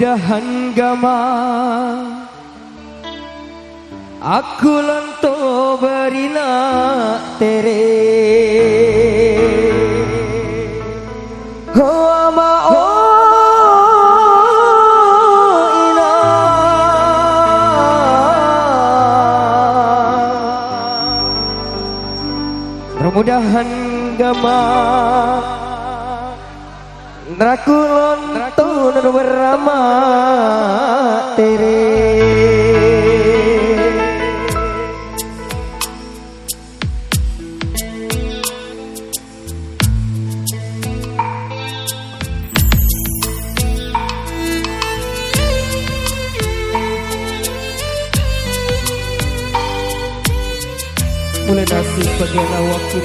Mudahan gama aku lento berina tere ho ama ina mudahan gama Drakulon tun berama tere mulai nasib bagian waktu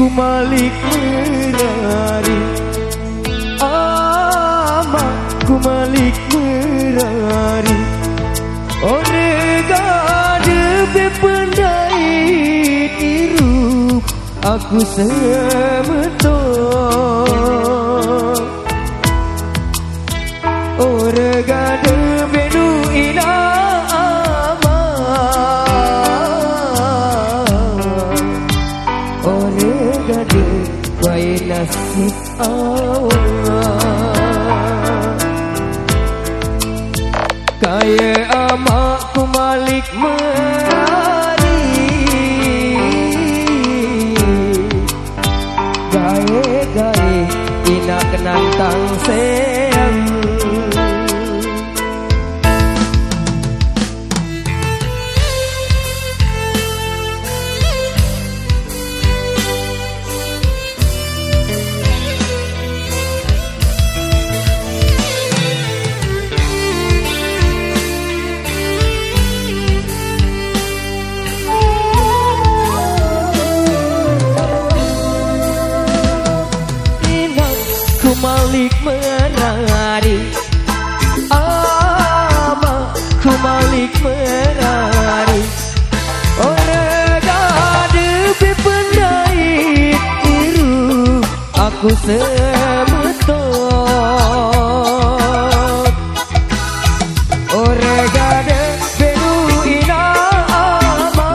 ku malik merari ama ku malik merari orega debe pendai tiru aku semeton orega debe nu ina baik nasib Allah kaya amakku malik merari gae-gae ina kenantang sayang malik menari ama ku malik menari orega debe pendai tiru aku semeton orega debe nu ina ama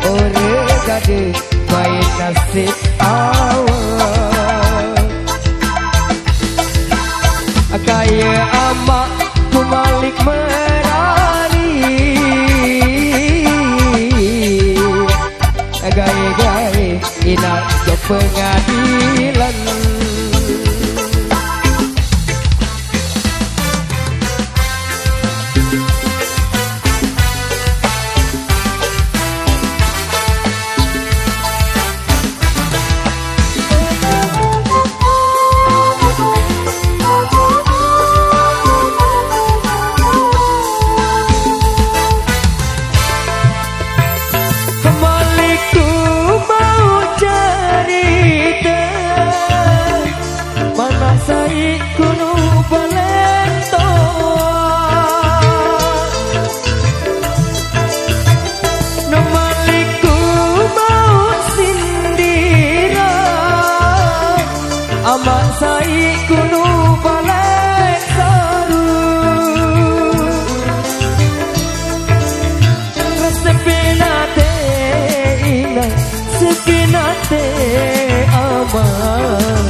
orega debe baik nasib awal kaya amak ku malik merari gae-gae ina ke pengadilan amak sai kuno balik saru sepinate ina sepinate amak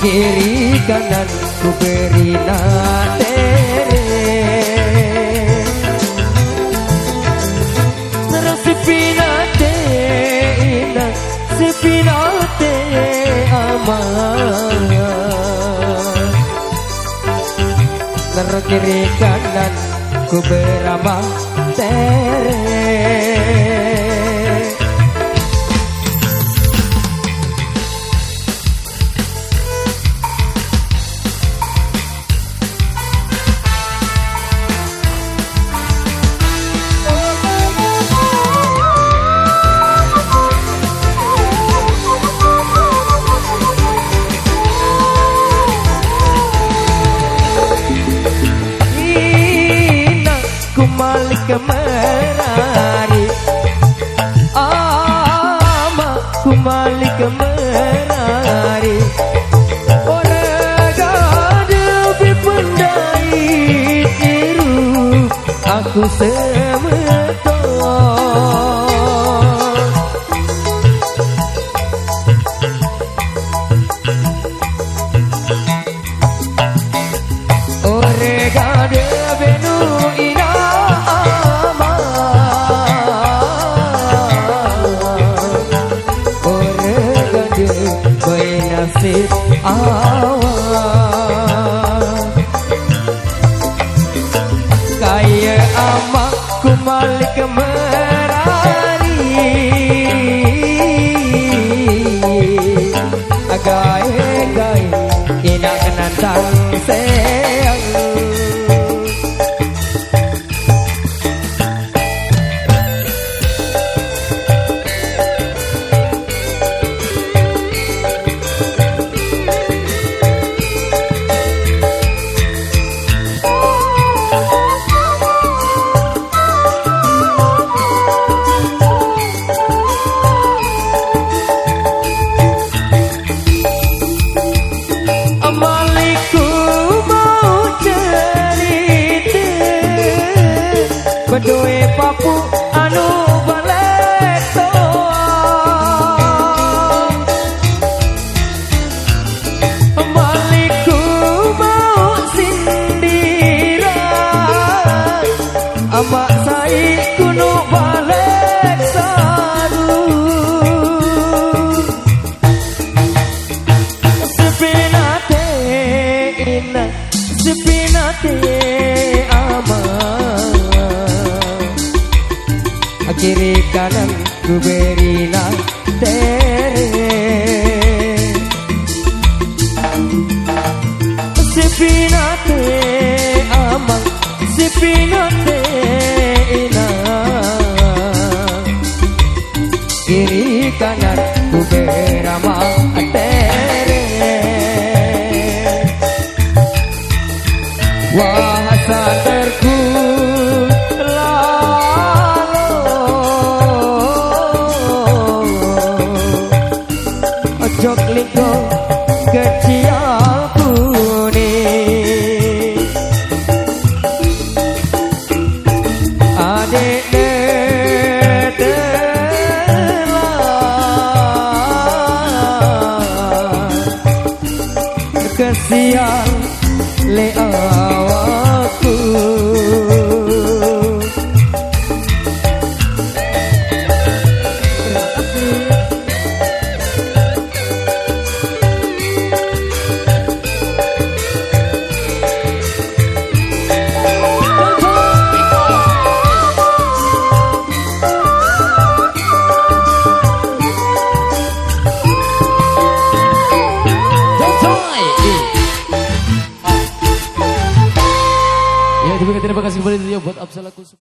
kiri kanan ku beri natere sepinate ina sepinate aman kiri kanan ku beramah tere Kaya amakku malik merari Agai-gai inak nantang sayang Bedoe papu anu balik toa Maliku mau sindiran Amak sai kuno balik sadu Sepinate ina Sepinate kiri kanan ku beri tere Sepinate amang sepinate ina kiri kanan ku beri tere Wah sadarku Jok liko kecialku nih Adik detelah Kesial le awakku Terima kasih kembali buat Absalaku.